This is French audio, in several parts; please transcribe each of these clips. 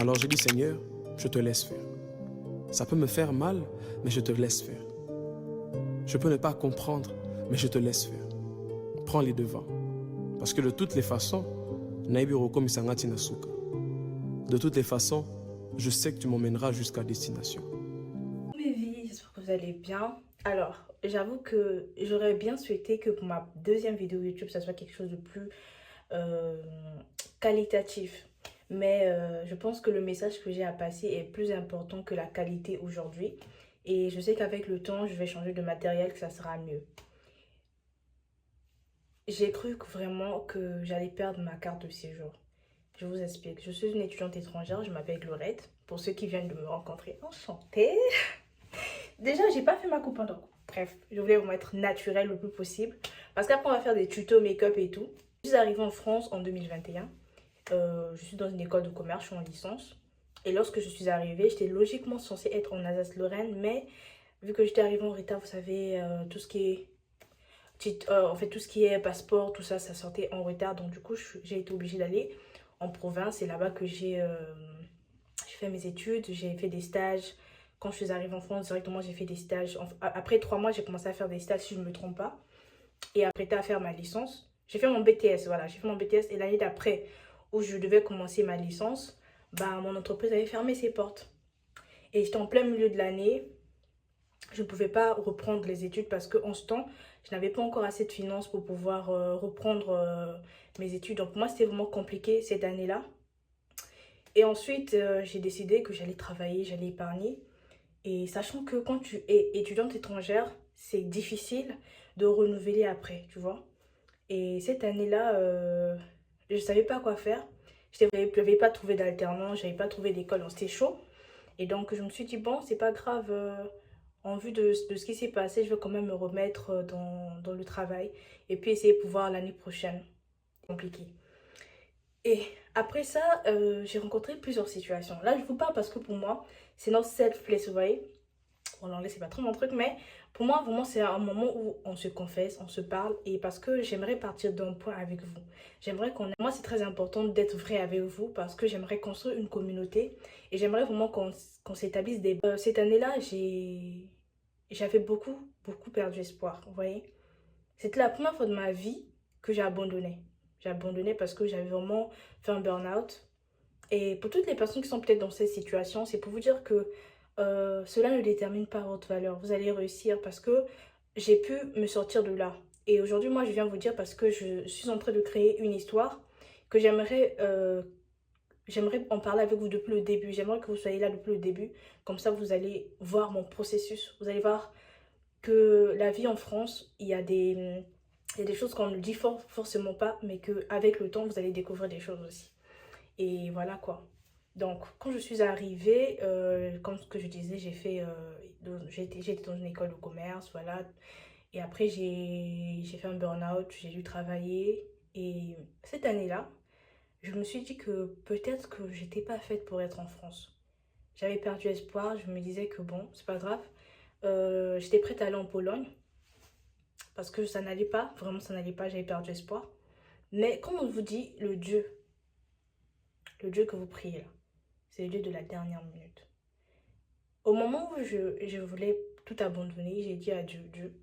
Alors j'ai dit, Seigneur, je te laisse faire. Ça peut me faire mal, mais je te laisse faire. Je peux ne pas comprendre, mais je te laisse faire. Prends les devants. Parce que de toutes les façons, de toutes les façons, je sais que tu m'emmèneras jusqu'à destination. Mes vies, j'espère que vous allez bien. Alors, j'avoue que j'aurais bien souhaité que pour ma deuxième vidéo YouTube, ça soit quelque chose de plus euh, qualitatif. Mais je pense que le message que j'ai à passer est plus important que la qualité aujourd'hui. Et je sais qu'avec le temps, je vais changer de matériel, que ça sera mieux. J'ai cru vraiment que j'allais perdre ma carte de séjour. Je vous explique. Je suis une étudiante étrangère, je m'appelle Glorette. Pour ceux qui viennent de me rencontrer, enchantée. Déjà, j'ai pas fait ma coupe en donc. Bref, je voulais vraiment être naturelle le plus possible. Parce qu'après, on va faire des tutos make-up et tout. Je suis arrivée en France en 2021. Je suis dans une école de commerce, je suis en licence. Et lorsque je suis arrivée, j'étais logiquement censée être en Alsace-Lorraine. Mais vu que j'étais arrivée en retard, vous savez, tout ce qui est... en fait, tout ce qui est passeport, tout ça, ça sortait en retard. Donc du coup, j'ai été obligée d'aller en province. C'est là-bas que j'ai fait mes études, j'ai fait des stages. Quand je suis arrivée en France, directement, j'ai fait des stages. Après 3 mois, j'ai commencé à faire des stages, si je ne me trompe pas. Et après, à faire ma licence. J'ai fait mon BTS, voilà. J'ai fait mon BTS. Et l'année d'après, où je devais commencer ma licence, bah, mon entreprise avait fermé ses portes. Et j'étais en plein milieu de l'année. Je ne pouvais pas reprendre les études parce qu'en ce temps, je n'avais pas encore assez de finances pour pouvoir reprendre mes études. Donc, pour moi, c'était vraiment compliqué cette année-là. Et ensuite, j'ai décidé que j'allais travailler, j'allais épargner. Et sachant que quand tu es étudiante étrangère, c'est difficile de renouveler après, tu vois. Et cette année-là, je ne savais pas quoi faire. Je n'avais pas trouvé d'alternance, je n'avais pas trouvé d'école, donc c'était chaud. Et donc, je me suis dit, bon, c'est pas grave, en vue de ce qui s'est passé, je vais quand même me remettre dans le travail. Et puis essayer de pouvoir l'année prochaine. Compliqué. Et après ça, j'ai rencontré plusieurs situations. Là, je vous parle parce que pour moi, c'est notre self-place, vous voyez. Bon, l'anglais, c'est pas trop mon truc, mais pour moi, vraiment, c'est un moment où on se confesse, on se parle. Et parce que j'aimerais partir d'un point avec vous. J'aimerais qu'on... Moi, c'est très important d'être vrai avec vous parce que j'aimerais construire une communauté. Et j'aimerais vraiment qu'on s'établisse des... cette année-là, j'avais beaucoup perdu espoir, vous voyez. C'était la première fois de ma vie que j'ai abandonné. J'ai abandonné parce que j'avais vraiment fait un burn-out. Et pour toutes les personnes qui sont peut-être dans cette situation, c'est pour vous dire que cela ne détermine pas votre valeur. Vous allez réussir parce que j'ai pu me sortir de là. Et aujourd'hui, moi, je viens vous dire parce que je suis en train de créer une histoire que j'aimerais en parler avec vous depuis le début. J'aimerais que vous soyez là depuis le début. Comme ça, vous allez voir mon processus. Vous allez voir que la vie en France, il y a des choses qu'on ne dit forcément pas, mais qu'avec le temps, vous allez découvrir des choses aussi. Et voilà quoi. Donc, quand je suis arrivée, comme ce que je disais, j'ai été dans une école de commerce, voilà. Et après, j'ai fait un burn-out, j'ai dû travailler. Et cette année-là, je me suis dit que peut-être que j'étais pas faite pour être en France. J'avais perdu espoir, je me disais que bon, c'est pas grave. J'étais prête à aller en Pologne parce que ça n'allait pas, vraiment ça n'allait pas, j'avais perdu espoir. Mais comme on vous dit, le Dieu que vous priez là, c'est le Dieu de la dernière minute. Au moment où je voulais tout abandonner, j'ai dit à Dieu, Dieu,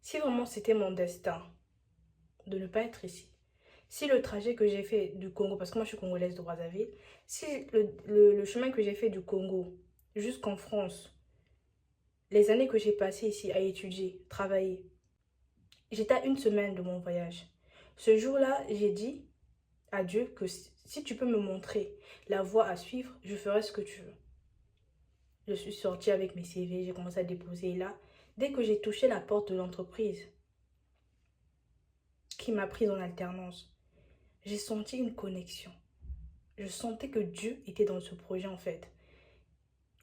si vraiment c'était mon destin de ne pas être ici, si le trajet que j'ai fait du Congo, parce que moi je suis congolaise de Brazzaville, si le chemin que j'ai fait du Congo jusqu'en France, les années que j'ai passées ici à étudier, travailler, j'étais à 1 semaine de mon voyage. Ce jour-là, j'ai dit à Dieu que si tu peux me montrer la voie à suivre, je ferai ce que tu veux. Je suis sortie avec mes CV, j'ai commencé à déposer là. Dès que j'ai touché la porte de l'entreprise qui m'a prise en alternance, j'ai senti une connexion. Je sentais que Dieu était dans ce projet en fait.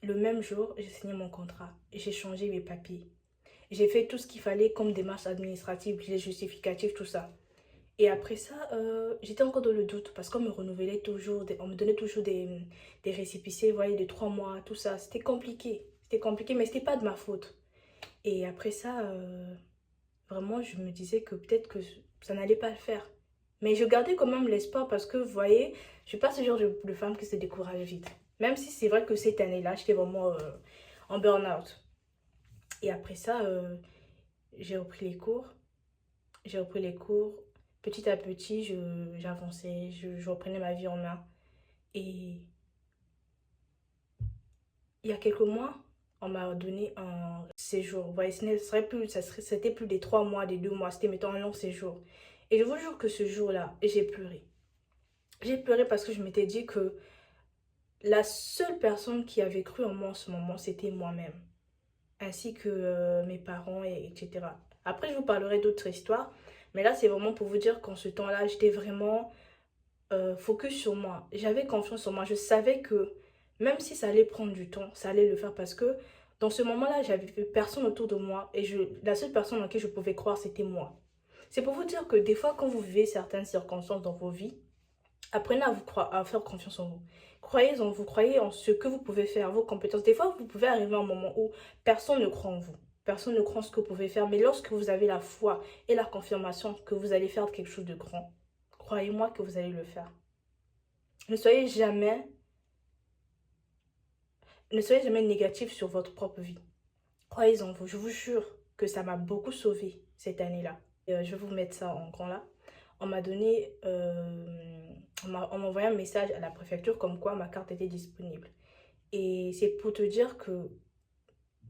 Le même jour, j'ai signé mon contrat. J'ai changé mes papiers. J'ai fait tout ce qu'il fallait comme démarche administrative, les justificatifs, tout ça. Et après ça, j'étais encore dans le doute parce qu'on me renouvelait toujours, on me donnait toujours des récépissés, vous voyez, de 3 mois, tout ça. C'était compliqué. C'était compliqué, mais c'était pas de ma faute. Et après ça, vraiment, je me disais que peut-être que ça n'allait pas le faire. Mais je gardais quand même l'espoir parce que, vous voyez, je suis pas ce genre de femme qui se décourage vite. Même si c'est vrai que cette année-là, j'étais vraiment en burn-out. Et après ça, j'ai repris les cours. J'ai repris les cours. Petit à petit, j'avançais, je reprenais ma vie en main. Et il y a quelques mois, on m'a donné un séjour. Vous voyez, c'était plus des 3 mois, des 2 mois, c'était mettons un long séjour. Et je vous jure que ce jour-là, j'ai pleuré. J'ai pleuré parce que je m'étais dit que la seule personne qui avait cru en moi en ce moment, c'était moi-même. Ainsi que mes parents, etc. Après, je vous parlerai d'autres histoires. Mais là, c'est vraiment pour vous dire qu'en ce temps-là, j'étais vraiment focus sur moi. J'avais confiance en moi. Je savais que même si ça allait prendre du temps, ça allait le faire parce que dans ce moment-là, j'avais personne autour de moi et la seule personne en qui je pouvais croire, c'était moi. C'est pour vous dire que des fois, quand vous vivez certaines circonstances dans vos vies, apprenez à faire confiance en vous. Croyez en vous, croyez en ce que vous pouvez faire, vos compétences. Des fois, vous pouvez arriver à un moment où personne ne croit en vous. Personne ne croit en ce que vous pouvez faire. Mais lorsque vous avez la foi et la confirmation que vous allez faire quelque chose de grand, croyez-moi que vous allez le faire. Ne soyez jamais négatif sur votre propre vie. Croyez en vous. Je vous jure que ça m'a beaucoup sauvée cette année-là. Je vais vous mettre ça en grand là. On m'a donné, on m'a envoyé un message à la préfecture comme quoi ma carte était disponible. Et c'est pour te dire que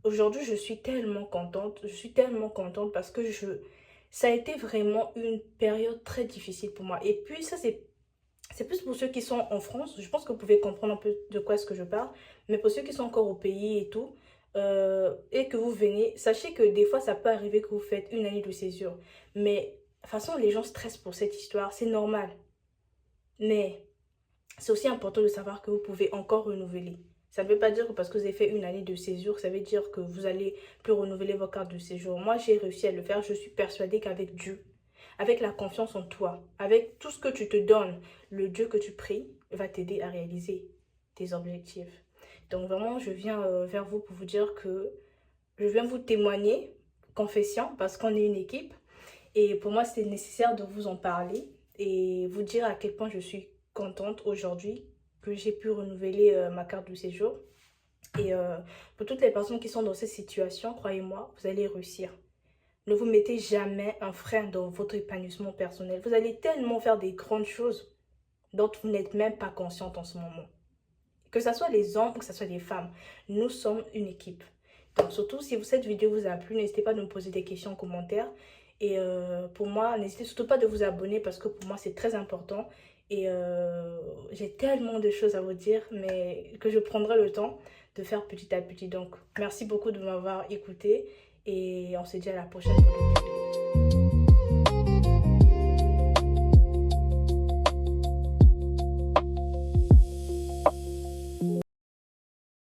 aujourd'hui, je suis tellement contente. Je suis tellement contente parce que ça a été vraiment une période très difficile pour moi. Et puis ça, c'est plus pour ceux qui sont en France. Je pense que vous pouvez comprendre un peu de quoi est-ce que je parle. Mais pour ceux qui sont encore au pays et tout, et que vous venez, sachez que des fois, ça peut arriver que vous faites une année de césure. Mais de toute façon, les gens stressent pour cette histoire. C'est normal. Mais c'est aussi important de savoir que vous pouvez encore renouveler. Ça ne veut pas dire que parce que vous avez fait une année de séjour, ça veut dire que vous allez plus renouveler vos cartes de séjour. Moi, j'ai réussi à le faire. Je suis persuadée qu'avec Dieu, avec la confiance en toi, avec tout ce que tu te donnes, le Dieu que tu pries va t'aider à réaliser tes objectifs. Donc vraiment, je viens vers vous pour vous dire que je viens vous témoigner, confession, parce qu'on est une équipe. Et pour moi, c'était nécessaire de vous en parler et vous dire à quel point je suis contente aujourd'hui que j'ai pu renouveler ma carte de séjour. Et pour toutes les personnes qui sont dans cette situation, croyez-moi, vous allez réussir. Ne vous mettez jamais un frein dans votre épanouissement personnel. Vous allez tellement faire des grandes choses dont vous n'êtes même pas consciente en ce moment. Que ce soit les hommes ou que ce soit les femmes, nous sommes une équipe. Donc surtout, si cette vidéo vous a plu, n'hésitez pas à nous poser des questions en commentaire. Et pour moi, n'hésitez surtout pas de vous abonner parce que pour moi, c'est très important. Et j'ai tellement de choses à vous dire, mais que je prendrai le temps de faire petit à petit. Donc, merci beaucoup de m'avoir écouté et on se dit à la prochaine pour d'autres vidéos.